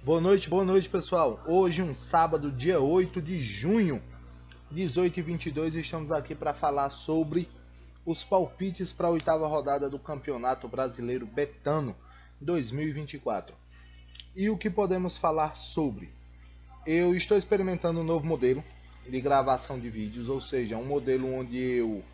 Boa noite pessoal. Hoje um sábado, dia 8 de junho, 18h22, estamos aqui para falar sobre os palpites para a oitava rodada do Campeonato Brasileiro Betano 2024. E o que podemos falar sobre? Eu estou experimentando um novo modelo de gravação de vídeos, ou seja, um modelo onde eu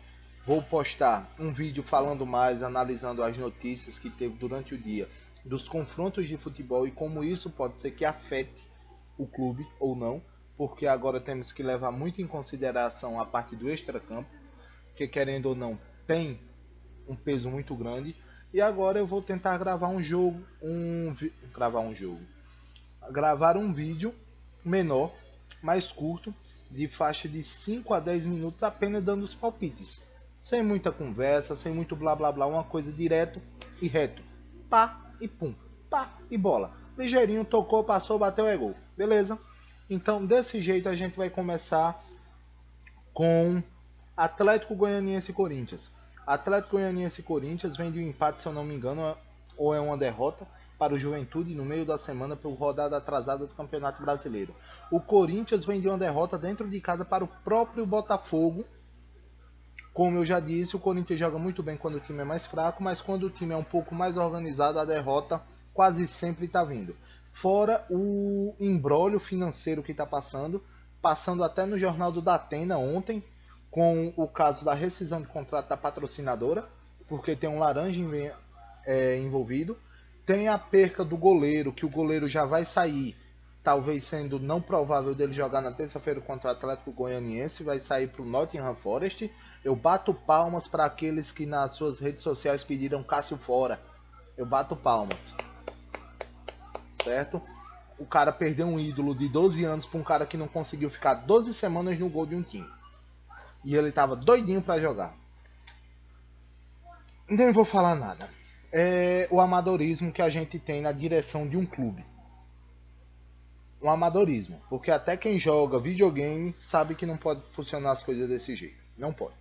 vou postar um vídeo falando mais, analisando as notícias que teve durante o dia dos confrontos de futebol e como isso pode ser que afete o clube ou não, porque agora temos que levar muito em consideração a parte do extracampo, que querendo ou não tem um peso muito grande. E agora eu vou tentar gravar gravar um vídeo menor, mais curto, de faixa de 5 a 10 minutos, apenas dando os palpites, sem muita conversa, sem muito blá blá blá, uma coisa direto e reto, pá e pum, pá e bola, ligeirinho, tocou, passou, bateu, é gol, beleza? Então desse jeito a gente vai começar com Atlético Goianiense e Corinthians. Atlético Goianiense e Corinthians vem de um empate, se eu não me engano, ou é uma derrota para o Juventude no meio da semana por rodada atrasada do Campeonato Brasileiro. O Corinthians vem de uma derrota dentro de casa para o próprio Botafogo. Como eu já disse, o Corinthians joga muito bem quando o time é mais fraco, mas quando o time é um pouco mais organizado, a derrota quase sempre está vindo. Fora o imbróglio financeiro que está passando até no jornal do Datena ontem, com o caso da rescisão de contrato da patrocinadora, porque tem um laranja envolvido. Tem a perca do goleiro, que o goleiro já vai sair, talvez sendo não provável dele jogar na terça-feira contra o Atlético Goianiense, vai sair para o Nottingham Forest. Eu bato palmas para aqueles que nas suas redes sociais pediram Cássio fora. Eu bato palmas. Certo? O cara perdeu um ídolo de 12 anos para um cara que não conseguiu ficar 12 semanas no gol de um time. E ele estava doidinho para jogar. Nem vou falar nada. É o amadorismo que a gente tem na direção de um clube. Um amadorismo. Porque até quem joga videogame sabe que não pode funcionar as coisas desse jeito. Não pode.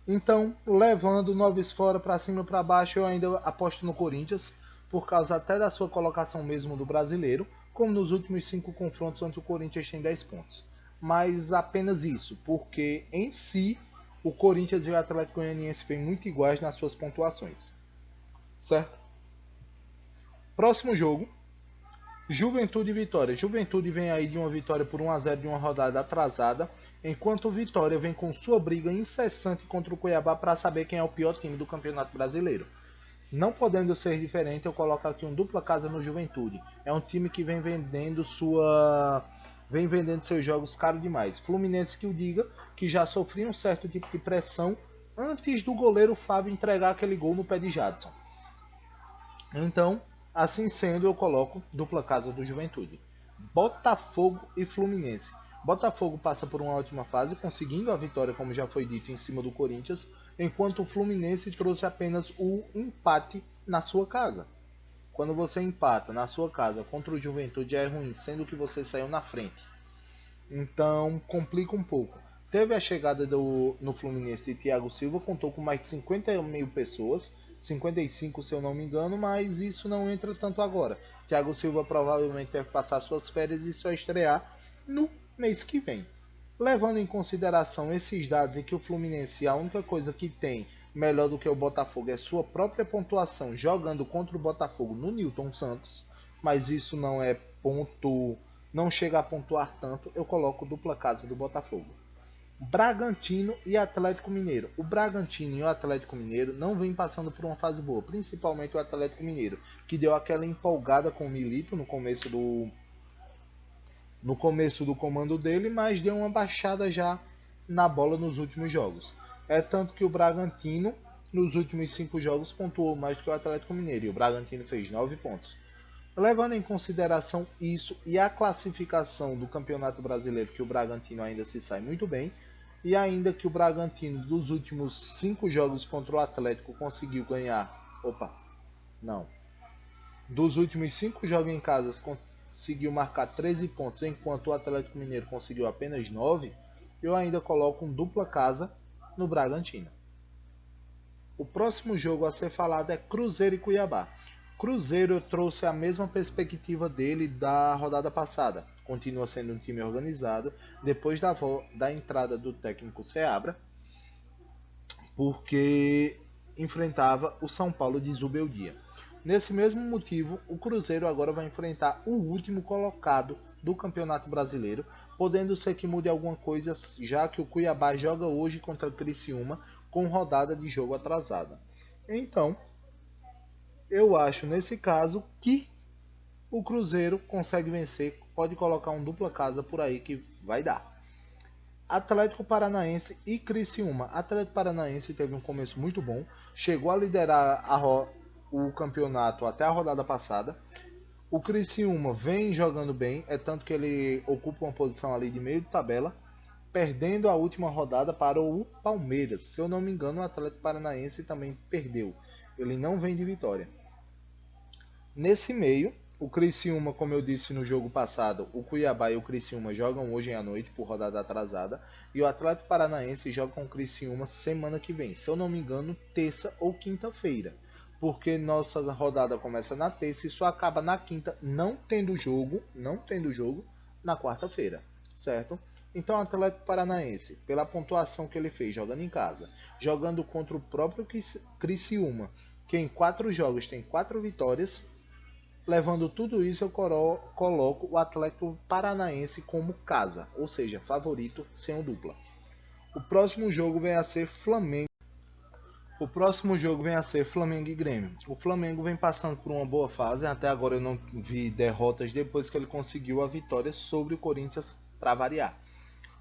Então, levando noves fora, para cima e para baixo, eu ainda aposto no Corinthians, por causa até da sua colocação mesmo do brasileiro, como nos últimos 5 confrontos onde o Corinthians tem 10 pontos. Mas apenas isso, porque em si o Corinthians e o Atlético Goianiense vêm muito iguais nas suas pontuações. Certo? Próximo jogo, Juventude e Vitória. Juventude vem aí de uma vitória por 1 a 0 de uma rodada atrasada, enquanto o Vitória vem com sua briga incessante contra o Cuiabá para saber quem é o pior time do Campeonato Brasileiro. Não podendo ser diferente, eu coloco aqui um dupla casa no Juventude. É um time que vem vendendo seus jogos caro demais. Fluminense que o diga, que já sofria um certo tipo de pressão antes do goleiro Fábio entregar aquele gol no pé de Jadson. Então, assim sendo, eu coloco dupla casa do Juventude. Botafogo e Fluminense. Botafogo passa por uma ótima fase, conseguindo a vitória, como já foi dito, em cima do Corinthians, enquanto o Fluminense trouxe apenas o empate na sua casa. Quando você empata na sua casa contra o Juventude é ruim, sendo que você saiu na frente. Então, complica um pouco. Teve a chegada no Fluminense de Thiago Silva, contou com mais de 50 mil pessoas, 55 se eu não me engano, mas isso não entra tanto agora. Thiago Silva provavelmente deve passar suas férias e só estrear no mês que vem. Levando em consideração esses dados e que o Fluminense, a única coisa que tem melhor do que o Botafogo é sua própria pontuação jogando contra o Botafogo no Newton Santos, mas isso não é ponto, não chega a pontuar tanto, eu coloco dupla casa do Botafogo. Bragantino e Atlético Mineiro. O Bragantino e o Atlético Mineiro não vêm passando por uma fase boa, principalmente o Atlético Mineiro, que deu aquela empolgada com o Milito no começo do comando dele, mas deu uma baixada já na bola nos últimos jogos. É tanto que o Bragantino, nos últimos 5 jogos, pontuou mais do que o Atlético Mineiro, e o Bragantino fez 9 pontos. Levando em consideração isso e a classificação do Campeonato Brasileiro, que o Bragantino ainda se sai muito bem, e ainda que o Bragantino dos últimos 5 jogos contra o Atlético conseguiu ganhar. Dos últimos 5 jogos em casa conseguiu marcar 13 pontos, enquanto o Atlético Mineiro conseguiu apenas 9, eu ainda coloco um dupla casa no Bragantino. O próximo jogo a ser falado é Cruzeiro e Cuiabá. Cruzeiro, eu trouxe a mesma perspectiva dele da rodada passada. Continua sendo um time organizado depois da entrada do técnico Seabra, porque enfrentava o São Paulo de Zubeldia. Nesse mesmo motivo, o Cruzeiro agora vai enfrentar o último colocado do Campeonato Brasileiro, podendo ser que mude alguma coisa, já que o Cuiabá joga hoje contra o Criciúma com rodada de jogo atrasada. Então, eu acho nesse caso que o Cruzeiro consegue vencer, pode colocar um dupla casa por aí que vai dar. Atlético Paranaense e Criciúma. Atlético Paranaense teve um começo muito bom, chegou a liderar o campeonato até a rodada passada. O Criciúma vem jogando bem, é tanto que ele ocupa uma posição ali de meio de tabela, perdendo a última rodada para o Palmeiras. Se eu não me engano, o Atlético Paranaense também perdeu. Ele não vem de vitória. Nesse meio, o Criciúma, como eu disse no jogo passado, o Cuiabá e o Criciúma jogam hoje à noite por rodada atrasada, e o Atlético Paranaense joga com o Criciúma semana que vem, se eu não me engano, terça ou quinta-feira, porque nossa rodada começa na terça e só acaba na quinta, não tendo jogo na quarta-feira, certo? Então o Atlético Paranaense, pela pontuação que ele fez jogando em casa, jogando contra o próprio Criciúma, que em 4 jogos tem 4 vitórias, levando tudo isso, eu coloco o Atlético Paranaense como casa, ou seja, favorito sem o dupla. O próximo jogo vem a ser Flamengo. O próximo jogo vem a ser Flamengo e Grêmio. O Flamengo vem passando por uma boa fase, até agora eu não vi derrotas depois que ele conseguiu a vitória sobre o Corinthians para variar.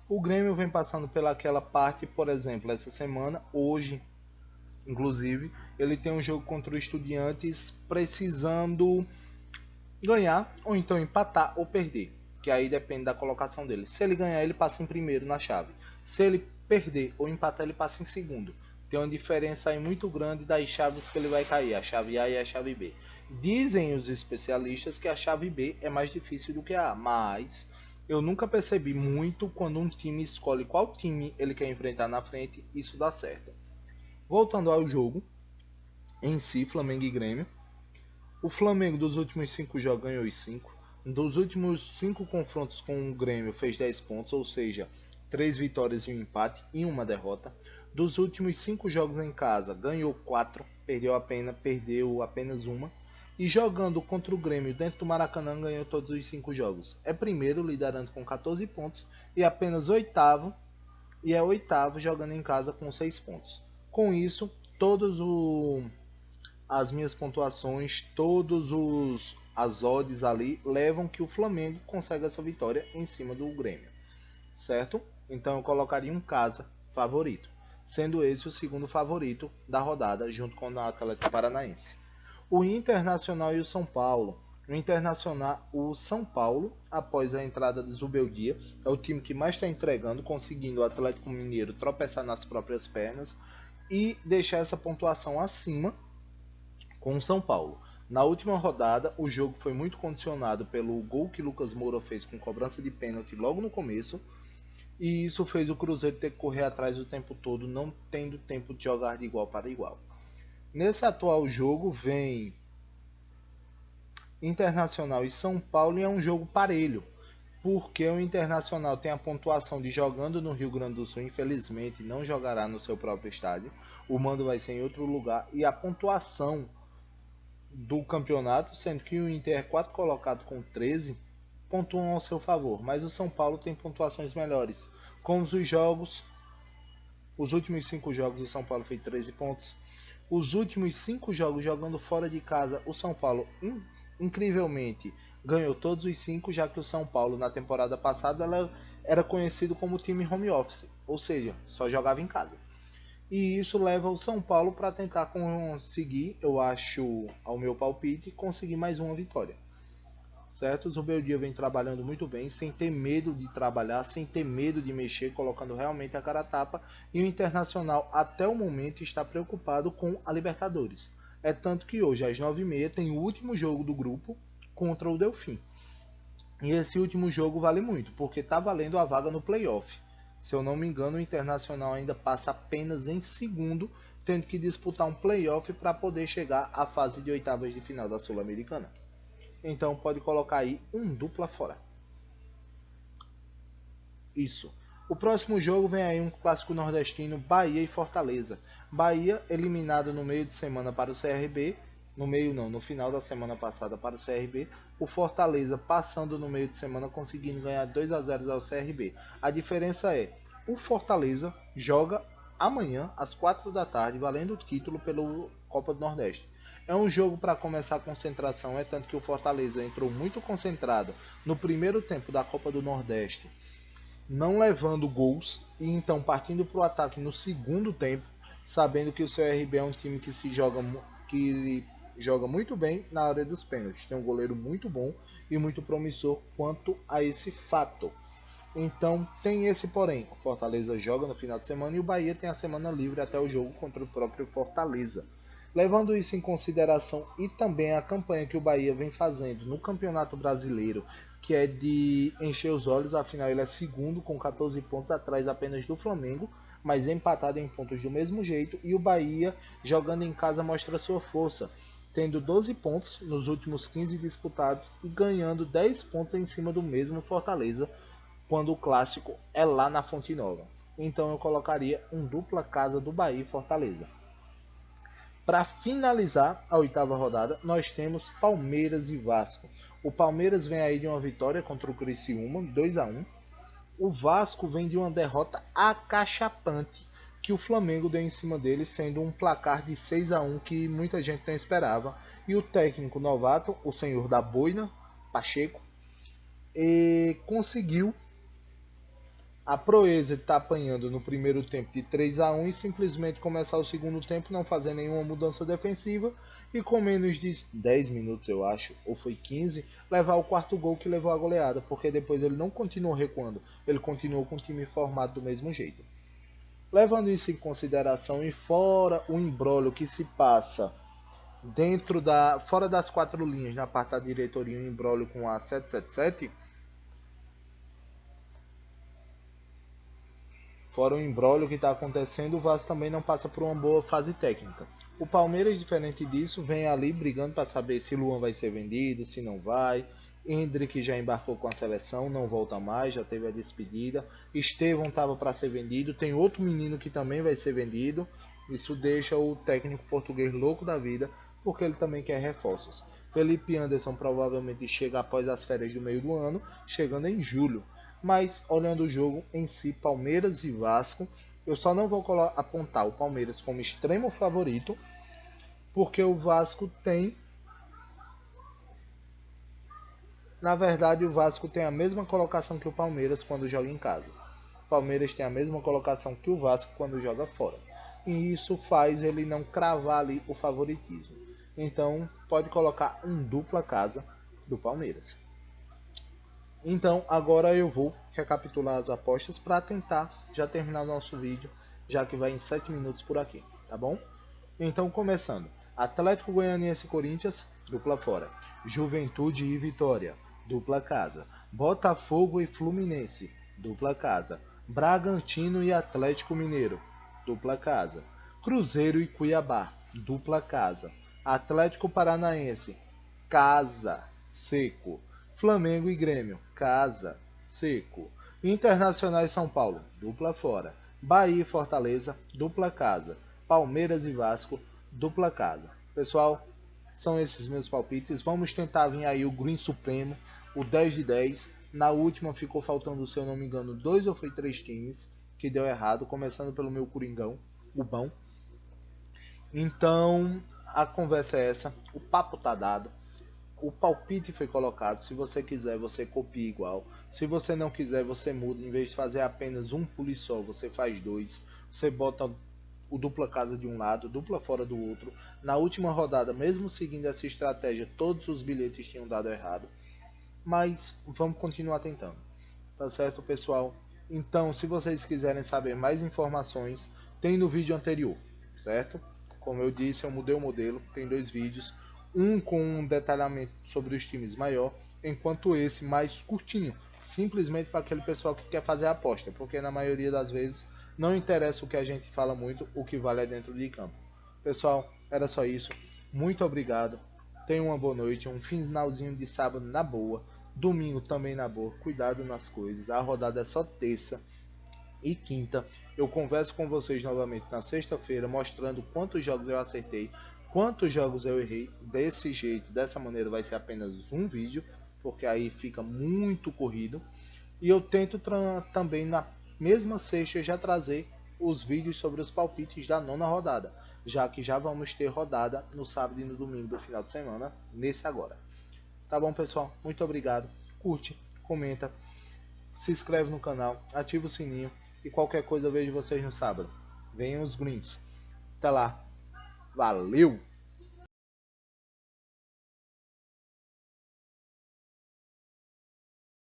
O Grêmio vem passando pelaquela parte, por exemplo, essa semana, hoje, inclusive, ele tem um jogo contra o Estudiantes precisando ganhar ou então empatar ou perder, que aí depende da colocação dele. Se ele ganhar, ele passa em primeiro na chave. Se ele perder ou empatar, ele passa em segundo. Tem uma diferença aí muito grande das chaves que ele vai cair, a chave A e a chave B. Dizem os especialistas que a chave B é mais difícil do que a A, mas eu nunca percebi muito quando um time escolhe qual time ele quer enfrentar na frente, isso dá certo. Voltando ao jogo em si, Flamengo e Grêmio. O Flamengo dos últimos 5 jogos ganhou os 5. Dos últimos 5 confrontos com o Grêmio fez 10 pontos, ou seja, 3 vitórias e um empate e uma derrota. Dos últimos 5 jogos em casa ganhou 4, perdeu apenas uma. E jogando contra o Grêmio dentro do Maracanã ganhou todos os 5 jogos. É primeiro, liderando com 14 pontos e apenas oitavo. E é oitavo jogando em casa com 6 pontos. Com isso, as minhas pontuações, as odds ali levam que o Flamengo consegue essa vitória em cima do Grêmio, certo? Então eu colocaria um casa favorito, sendo esse o segundo favorito da rodada, junto com o Atlético Paranaense. O Internacional e o São Paulo. O São Paulo, após a entrada de Zubeldia, é o time que mais está entregando, conseguindo o Atlético Mineiro tropeçar nas próprias pernas e deixar essa pontuação acima com o São Paulo. Na última rodada, o jogo foi muito condicionado pelo gol que Lucas Moura fez com cobrança de pênalti logo no começo, e isso fez o Cruzeiro ter que correr atrás o tempo todo, não tendo tempo de jogar de igual para igual. Nesse atual jogo vem Internacional e São Paulo, e é um jogo parelho, porque o Internacional tem a pontuação de jogando no Rio Grande do Sul, infelizmente não jogará no seu próprio estádio, o mando vai ser em outro lugar, e a pontuação do campeonato, sendo que o Inter é 4 colocado com 13, pontuam ao seu favor, mas o São Paulo tem pontuações melhores. Com os últimos 5 jogos o São Paulo fez 13 pontos. Os últimos 5 jogos jogando fora de casa, o São Paulo incrivelmente ganhou todos os 5, já que o São Paulo na temporada passada era conhecido como time home office, ou seja, só jogava em casa. E isso leva o São Paulo para tentar conseguir, eu acho, ao meu palpite, conseguir mais uma vitória. Certo? O Zubeldia vem trabalhando muito bem, sem ter medo de trabalhar, sem ter medo de mexer, colocando realmente a cara a tapa. E o Internacional, até o momento, está preocupado com a Libertadores. É tanto que hoje, às 9h30, tem o último jogo do grupo contra o Delfim. E esse último jogo vale muito, porque está valendo a vaga no playoff. Se eu não me engano, o Internacional ainda passa apenas em segundo, tendo que disputar um playoff para poder chegar à fase de oitavas de final da Sul-Americana. Então pode colocar aí um dupla fora. Isso. O próximo jogo vem aí um clássico nordestino, Bahia e Fortaleza. Bahia eliminado no meio de semana para o CRB, no final da semana passada para o CRB. O Fortaleza passando no meio de semana, conseguindo ganhar 2-0 ao CRB. A diferença é, o Fortaleza joga amanhã às 4 da tarde, valendo o título pela Copa do Nordeste. É um jogo para começar a concentração, tanto que o Fortaleza entrou muito concentrado no primeiro tempo da Copa do Nordeste, não levando gols, e então partindo para o ataque no segundo tempo, sabendo que o CRB é um time que joga muito bem na área dos pênaltis. Tem um goleiro muito bom e muito promissor quanto a esse fato. Então tem esse porém, o Fortaleza joga no final de semana e o Bahia tem a semana livre até o jogo contra o próprio Fortaleza. Levando isso em consideração e também a campanha que o Bahia vem fazendo no Campeonato Brasileiro, que é de encher os olhos, afinal ele é segundo com 14 pontos atrás apenas do Flamengo, mas empatado em pontos do mesmo jeito, e o Bahia jogando em casa mostra sua força, tendo 12 pontos nos últimos 15 disputados e ganhando 10 pontos em cima do mesmo Fortaleza, quando o clássico é lá na Fonte Nova. Então eu colocaria um dupla casa do Bahia e Fortaleza. Para finalizar a oitava rodada, nós temos Palmeiras e Vasco. O Palmeiras vem aí de uma vitória contra o Criciúma, 2-1. O Vasco vem de uma derrota acachapante que o Flamengo deu em cima dele, sendo um placar de 6-1 que muita gente não esperava. E o técnico novato, o senhor da boina, Pacheco, conseguiu a proeza de estar apanhando no primeiro tempo de 3-1 e simplesmente começar o segundo tempo não fazer nenhuma mudança defensiva e com menos de 10 minutos, eu acho, ou foi 15, levar o quarto gol que levou a goleada, porque depois ele não continuou recuando, ele continuou com o time formado do mesmo jeito. Levando isso em consideração e fora o imbróglio que se passa fora das quatro linhas, na parte da diretoria, um imbróglio com a 777, fora o imbróglio que está acontecendo, o Vasco também não passa por uma boa fase técnica. O Palmeiras, diferente disso, vem ali brigando para saber se Luan vai ser vendido, se não vai. Hendrick já embarcou com a seleção, não volta mais, já teve a despedida. Estevão estava para ser vendido, tem outro menino que também vai ser vendido. Isso deixa o técnico português louco da vida, porque ele também quer reforços. Felipe Anderson provavelmente chega após as férias do meio do ano, chegando em julho. Mas olhando o jogo em si, Palmeiras e Vasco, eu só não vou apontar o Palmeiras como extremo favorito, porque o Vasco tem, na verdade o Vasco tem a mesma colocação que o Palmeiras quando joga em casa. O Palmeiras tem a mesma colocação que o Vasco quando joga fora. E isso faz ele não cravar ali o favoritismo. Então pode colocar um dupla casa do Palmeiras. Então agora eu vou recapitular as apostas para tentar já terminar o nosso vídeo, já que vai em 7 minutos por aqui, tá bom? Então começando, Atlético Goianiense e Corinthians, dupla fora. Juventude e Vitória, dupla casa. Botafogo e Fluminense, dupla casa. Bragantino e Atlético Mineiro, dupla casa. Cruzeiro e Cuiabá, dupla casa. Atlético Paranaense, casa, seco. Flamengo e Grêmio, casa, seco. Internacional e São Paulo, dupla fora. Bahia e Fortaleza, dupla casa. Palmeiras e Vasco, dupla casa. Pessoal, são esses meus palpites. Vamos tentar vir aí o Green Supremo, o 10 de 10. Na última ficou faltando, se eu não me engano, 2 ou foi 3 times que deu errado, começando pelo meu Coringão, o bom. Então, a conversa é essa, o papo tá dado. O palpite foi colocado, se você quiser você copia igual, se você não quiser você muda, em vez de fazer apenas um pulo só, você faz dois, você bota o dupla casa de um lado, dupla fora do outro. Na última rodada, mesmo seguindo essa estratégia, todos os bilhetes tinham dado errado, mas vamos continuar tentando, tá certo, pessoal? Então, se vocês quiserem saber mais informações, tem no vídeo anterior, certo? Como eu disse, eu mudei o modelo, tem 2 vídeos, um com um detalhamento sobre os times maior, enquanto esse mais curtinho, simplesmente para aquele pessoal que quer fazer a aposta, porque na maioria das vezes Não interessa o que a gente fala muito, o que vale é dentro de campo. Pessoal, era só isso. Muito obrigado. Tenha uma boa noite, um finalzinho de sábado na boa, domingo também na boa. Cuidado nas coisas. A rodada é só terça e quinta. Eu converso com vocês novamente na sexta-feira, mostrando quantos jogos eu acertei, quantos jogos eu errei. Desse jeito, dessa maneira, vai ser apenas um vídeo, porque aí fica muito corrido. E eu tento também na mesma sexta já trazer os vídeos sobre os palpites da nona rodada, já que já vamos ter rodada no sábado e no domingo do final de semana, nesse agora. Tá bom, pessoal? Muito obrigado. Curte, comenta, se inscreve no canal, ativa o sininho e qualquer coisa eu vejo vocês no sábado. Venham os greens. Até lá. Valeu!